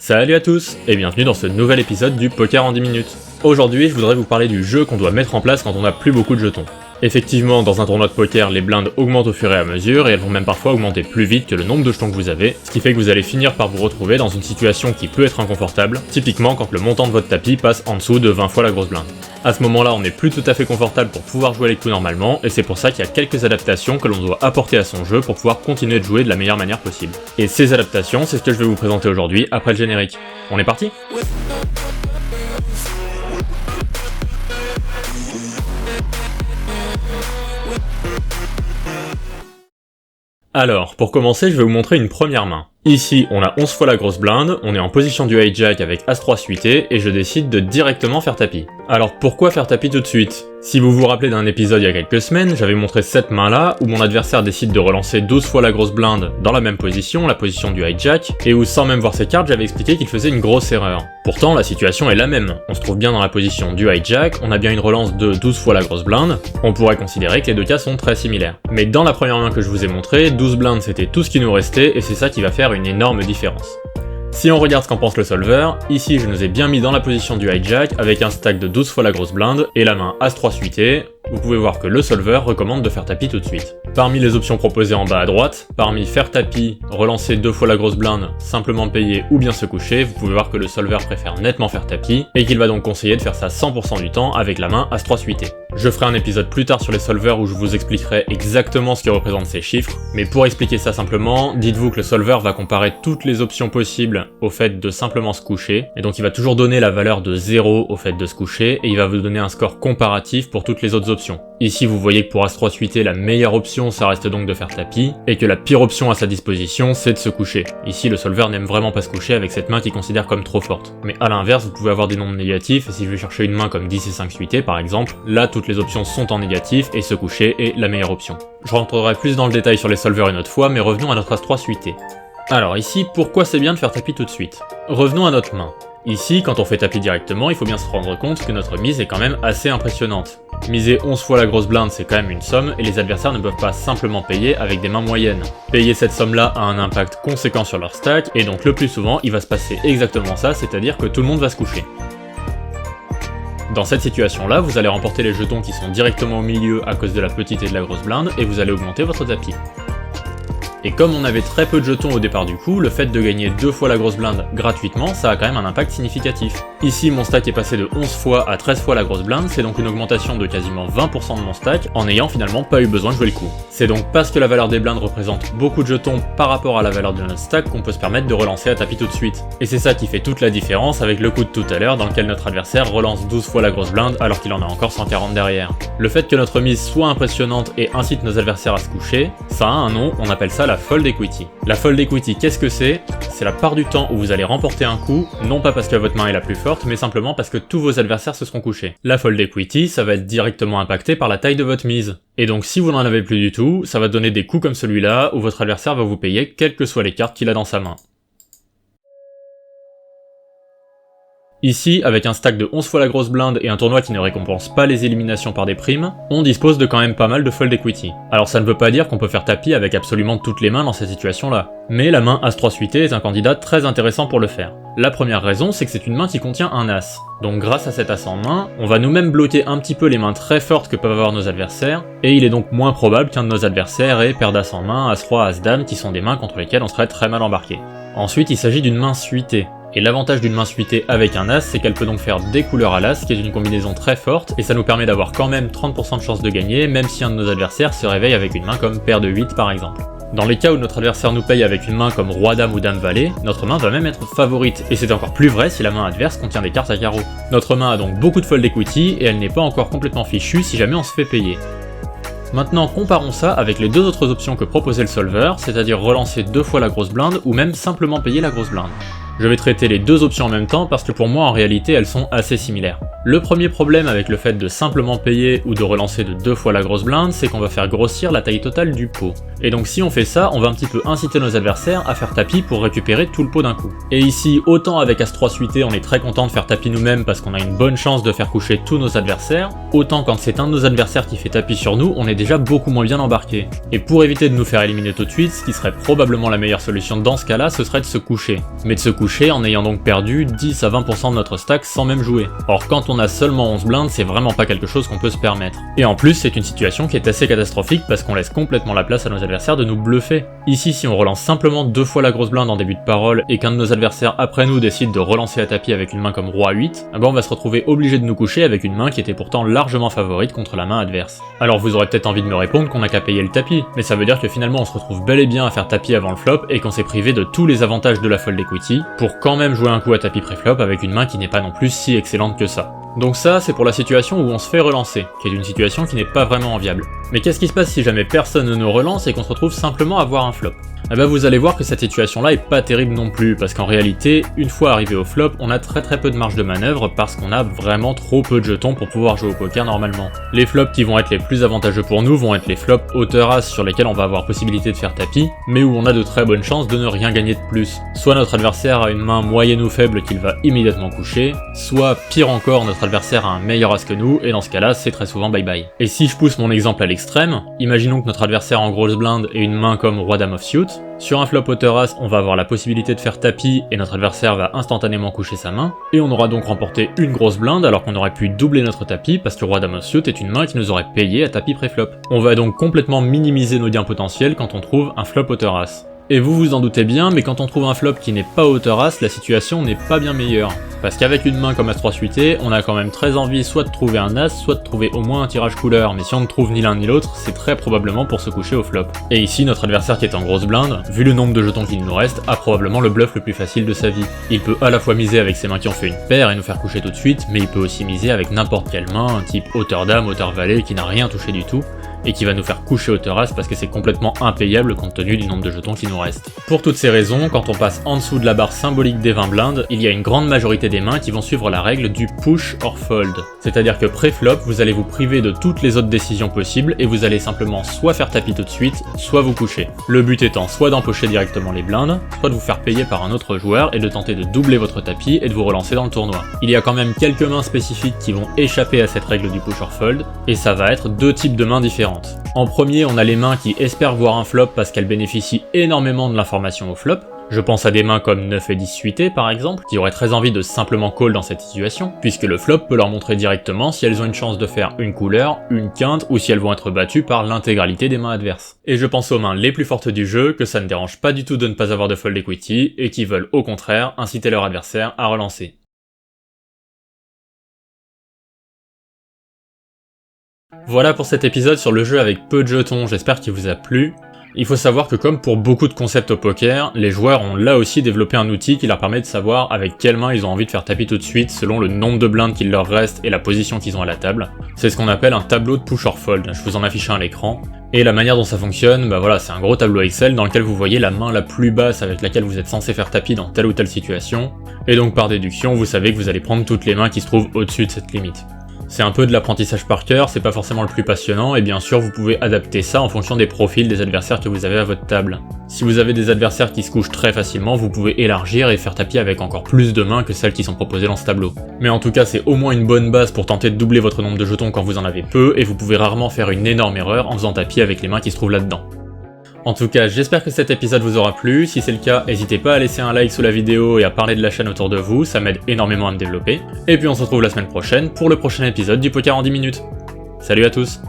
Salut à tous et bienvenue dans ce nouvel épisode du Poker en 10 minutes. Aujourd'hui, je voudrais vous parler du jeu qu'on doit mettre en place quand on n'a plus beaucoup de jetons. Effectivement, dans un tournoi de poker, les blindes augmentent au fur et à mesure et elles vont même parfois augmenter plus vite que le nombre de jetons que vous avez, ce qui fait que vous allez finir par vous retrouver dans une situation qui peut être inconfortable, typiquement quand le montant de votre tapis passe en dessous de 20 fois la grosse blinde. À ce moment-là, on n'est plus tout à fait confortable pour pouvoir jouer les coups normalement, et c'est pour ça qu'il y a quelques adaptations que l'on doit apporter à son jeu pour pouvoir continuer de jouer de la meilleure manière possible. Et ces adaptations, c'est ce que je vais vous présenter aujourd'hui après le générique. On est parti ? Alors, pour commencer, je vais vous montrer une première main. Ici, on a 11 fois la grosse blinde, on est en position du hijack avec As-3 suité, et je décide de directement faire tapis. Alors pourquoi faire tapis tout de suite ? Si vous vous rappelez d'un épisode il y a quelques semaines, j'avais montré cette main-là, où mon adversaire décide de relancer 12 fois la grosse blinde dans la même position, la position du hijack, et où sans même voir ses cartes, j'avais expliqué qu'il faisait une grosse erreur. Pourtant, la situation est la même. On se trouve bien dans la position du hijack, on a bien une relance de 12 fois la grosse blinde, on pourrait considérer que les deux cas sont très similaires. Mais dans la première main que je vous ai montré, 12 blindes c'était tout ce qui nous restait, et c'est ça qui va faire une énorme différence. Si on regarde ce qu'en pense le solver, ici je nous ai bien mis dans la position du hijack avec un stack de 12 fois la grosse blinde et la main As-3 suité, vous pouvez voir que le solver recommande de faire tapis tout de suite. Parmi les options proposées en bas à droite, parmi faire tapis, relancer 2 fois la grosse blinde, simplement payer ou bien se coucher, vous pouvez voir que le solver préfère nettement faire tapis et qu'il va donc conseiller de faire ça 100% du temps avec la main As-3 suité. Je ferai un épisode plus tard sur les solvers où je vous expliquerai exactement ce que représentent ces chiffres, mais pour expliquer ça simplement, dites-vous que le solver va comparer toutes les options possibles au fait de simplement se coucher, et donc il va toujours donner la valeur de 0 au fait de se coucher, et il va vous donner un score comparatif pour toutes les autres options. Ici vous voyez que pour As-3 suité, la meilleure option ça reste donc de faire tapis, et que la pire option à sa disposition c'est de se coucher. Ici le solver n'aime vraiment pas se coucher avec cette main qu'il considère comme trop forte. Mais à l'inverse, vous pouvez avoir des nombres négatifs, et si je vais chercher une main comme 10 et 5 suité par exemple, là toutes les options sont en négatif, et se coucher est la meilleure option. Je rentrerai plus dans le détail sur les solvers une autre fois, mais revenons à notre As-3 suité. Alors ici, pourquoi c'est bien de faire tapis tout de suite ? Revenons à notre main. Ici, quand on fait tapis directement, il faut bien se rendre compte que notre mise est quand même assez impressionnante. Miser 11 fois la grosse blinde, c'est quand même une somme, et les adversaires ne peuvent pas simplement payer avec des mains moyennes. Payer cette somme-là a un impact conséquent sur leur stack, et donc le plus souvent, il va se passer exactement ça, c'est-à-dire que tout le monde va se coucher. Dans cette situation-là, vous allez remporter les jetons qui sont directement au milieu à cause de la petite et de la grosse blinde, et vous allez augmenter votre tapis. Et comme on avait très peu de jetons au départ du coup, le fait de gagner 2 fois la grosse blinde gratuitement, ça a quand même un impact significatif. Ici, mon stack est passé de 11 fois à 13 fois la grosse blinde, c'est donc une augmentation de quasiment 20% de mon stack, en n'ayant finalement pas eu besoin de jouer le coup. C'est donc parce que la valeur des blindes représente beaucoup de jetons par rapport à la valeur de notre stack qu'on peut se permettre de relancer à tapis tout de suite. Et c'est ça qui fait toute la différence avec le coup de tout à l'heure dans lequel notre adversaire relance 12 fois la grosse blinde alors qu'il en a encore 140 derrière. Le fait que notre mise soit impressionnante et incite nos adversaires à se coucher, ça a un nom, on appelle ça la fold equity. La fold equity, qu'est-ce que c'est ? C'est la part du temps où vous allez remporter un coup, non pas parce que votre main est la plus forte, mais simplement parce que tous vos adversaires se seront couchés. La fold equity, ça va être directement impacté par la taille de votre mise. Et donc si vous n'en avez plus du tout, ça va donner des coups comme celui-là, où votre adversaire va vous payer quelles que soient les cartes qu'il a dans sa main. Ici, avec un stack de 11 fois la grosse blinde et un tournoi qui ne récompense pas les éliminations par des primes, on dispose de quand même pas mal de fold equity. Alors ça ne veut pas dire qu'on peut faire tapis avec absolument toutes les mains dans cette situation-là, mais la main As-3 suité est un candidat très intéressant pour le faire. La première raison, c'est que c'est une main qui contient un As. Donc grâce à cet As en main, on va nous-mêmes bloquer un petit peu les mains très fortes que peuvent avoir nos adversaires, et il est donc moins probable qu'un de nos adversaires ait paire d'As en main, As-Roi, As-Dame, qui sont des mains contre lesquelles on serait très mal embarqué. Ensuite, il s'agit d'une main suitée. Et l'avantage d'une main suitée avec un As, c'est qu'elle peut donc faire des couleurs à l'As, qui est une combinaison très forte, et ça nous permet d'avoir quand même 30% de chance de gagner, même si un de nos adversaires se réveille avec une main comme paire de 8 par exemple. Dans les cas où notre adversaire nous paye avec une main comme Roi-Dame ou Dame-Valet, notre main va même être favorite, et c'est encore plus vrai si la main adverse contient des cartes à carreaux. Notre main a donc beaucoup de fold equity, et elle n'est pas encore complètement fichue si jamais on se fait payer. Maintenant, comparons ça avec les deux autres options que proposait le solver, c'est-à-dire relancer 2 fois la grosse blinde, ou même simplement payer la grosse blinde. Je vais traiter les deux options en même temps parce que pour moi en réalité elles sont assez similaires. Le premier problème avec le fait de simplement payer ou de relancer de 2 fois la grosse blinde, c'est qu'on va faire grossir la taille totale du pot. Et donc si on fait ça, on va un petit peu inciter nos adversaires à faire tapis pour récupérer tout le pot d'un coup. Et ici, autant avec As-3 suité, on est très content de faire tapis nous-mêmes parce qu'on a une bonne chance de faire coucher tous nos adversaires, autant quand c'est un de nos adversaires qui fait tapis sur nous, on est déjà beaucoup moins bien embarqué. Et pour éviter de nous faire éliminer tout de suite, ce qui serait probablement la meilleure solution dans ce cas-là, ce serait de se coucher. Mais de se coucher en ayant donc perdu 10 à 20% de notre stack sans même jouer. Or quand on a seulement 11 blindes, c'est vraiment pas quelque chose qu'on peut se permettre. Et en plus, c'est une situation qui est assez catastrophique parce qu'on laisse complètement la place à nos adversaires de nous bluffer. Ici, si on relance simplement 2 fois la grosse blinde en début de parole et qu'un de nos adversaires après nous décide de relancer à tapis avec une main comme Roi 8, on va se retrouver obligé de nous coucher avec une main qui était pourtant largement favorite contre la main adverse. Alors vous aurez peut-être envie de me répondre qu'on n'a qu'à payer le tapis, mais ça veut dire que finalement on se retrouve bel et bien à faire tapis avant le flop et qu'on s'est privé de tous les avantages de la fold equity pour quand même jouer un coup à tapis pré-flop avec une main qui n'est pas non plus si excellente que ça. Donc ça, c'est pour la situation où on se fait relancer, qui est une situation qui n'est pas vraiment enviable. Mais qu'est-ce qui se passe si jamais personne ne nous relance et qu'on se retrouve simplement à voir un flop? Vous allez voir que cette situation-là est pas terrible non plus, parce qu'en réalité, une fois arrivé au flop, on a très peu de marge de manœuvre parce qu'on a vraiment trop peu de jetons pour pouvoir jouer au poker normalement. Les flops qui vont être les plus avantageux pour nous vont être les flops hauteur-as sur lesquels on va avoir possibilité de faire tapis, mais où on a de très bonnes chances de ne rien gagner de plus. Soit notre adversaire a une main moyenne ou faible qu'il va immédiatement coucher, soit pire encore, notre adversaire a un meilleur as que nous, et dans ce cas-là, c'est très souvent bye bye. Et si je pousse mon exemple à l'extrême, imaginons que notre adversaire en grosse blinde ait une main comme Roi Dame of Suit. Sur un flop hauteur as, on va avoir la possibilité de faire tapis et notre adversaire va instantanément coucher sa main, et on aura donc remporté une grosse blinde alors qu'on aurait pu doubler notre tapis parce que Roi Dame of Suit est une main qui nous aurait payé à tapis pré-flop. On va donc complètement minimiser nos gains potentiels quand on trouve un flop hauteur as. Et vous vous en doutez bien, mais quand on trouve un flop qui n'est pas hauteur as, la situation n'est pas bien meilleure. Parce qu'avec une main comme As-3 suité, on a quand même très envie soit de trouver un As, soit de trouver au moins un tirage couleur, mais si on ne trouve ni l'un ni l'autre, c'est très probablement pour se coucher au flop. Et ici, notre adversaire qui est en grosse blinde, vu le nombre de jetons qu'il nous reste, a probablement le bluff le plus facile de sa vie. Il peut à la fois miser avec ses mains qui ont fait une paire et nous faire coucher tout de suite, mais il peut aussi miser avec n'importe quelle main, un type hauteur dame, hauteur valet, qui n'a rien touché du tout, et qui va nous faire coucher hauteur as parce que c'est complètement impayable compte tenu du nombre de jetons qui nous restent. Pour toutes ces raisons, quand on passe en dessous de la barre symbolique des 20 blindes, il y a une grande majorité des mains qui vont suivre la règle du push or fold. C'est-à-dire que pré-flop, vous allez vous priver de toutes les autres décisions possibles et vous allez simplement soit faire tapis tout de suite, soit vous coucher. Le but étant soit d'empocher directement les blindes, soit de vous faire payer par un autre joueur et de tenter de doubler votre tapis et de vous relancer dans le tournoi. Il y a quand même quelques mains spécifiques qui vont échapper à cette règle du push or fold, et ça va être deux types de mains différentes. En premier, on a les mains qui espèrent voir un flop parce qu'elles bénéficient énormément de l'information au flop. Je pense à des mains comme 9 et 10 suités par exemple, qui auraient très envie de simplement call dans cette situation, puisque le flop peut leur montrer directement si elles ont une chance de faire une couleur, une quinte, ou si elles vont être battues par l'intégralité des mains adverses. Et je pense aux mains les plus fortes du jeu, que ça ne dérange pas du tout de ne pas avoir de fold equity, et qui veulent au contraire inciter leur adversaire à relancer. Voilà pour cet épisode sur le jeu avec peu de jetons, j'espère qu'il vous a plu. Il faut savoir que comme pour beaucoup de concepts au poker, les joueurs ont là aussi développé un outil qui leur permet de savoir avec quelle main ils ont envie de faire tapis tout de suite selon le nombre de blindes qu'il leur reste et la position qu'ils ont à la table. C'est ce qu'on appelle un tableau de push or fold, je vous en affiche un à l'écran. Et la manière dont ça fonctionne, voilà, c'est un gros tableau Excel dans lequel vous voyez la main la plus basse avec laquelle vous êtes censé faire tapis dans telle ou telle situation, et donc par déduction, vous savez que vous allez prendre toutes les mains qui se trouvent au-dessus de cette limite. C'est un peu de l'apprentissage par cœur, c'est pas forcément le plus passionnant, et bien sûr vous pouvez adapter ça en fonction des profils des adversaires que vous avez à votre table. Si vous avez des adversaires qui se couchent très facilement, vous pouvez élargir et faire tapis avec encore plus de mains que celles qui sont proposées dans ce tableau. Mais en tout cas c'est au moins une bonne base pour tenter de doubler votre nombre de jetons quand vous en avez peu, et vous pouvez rarement faire une énorme erreur en faisant tapis avec les mains qui se trouvent là-dedans. En tout cas, j'espère que cet épisode vous aura plu, si c'est le cas, n'hésitez pas à laisser un like sous la vidéo et à parler de la chaîne autour de vous, ça m'aide énormément à me développer. Et puis on se retrouve la semaine prochaine pour le prochain épisode du Poker en 10 minutes. Salut à tous!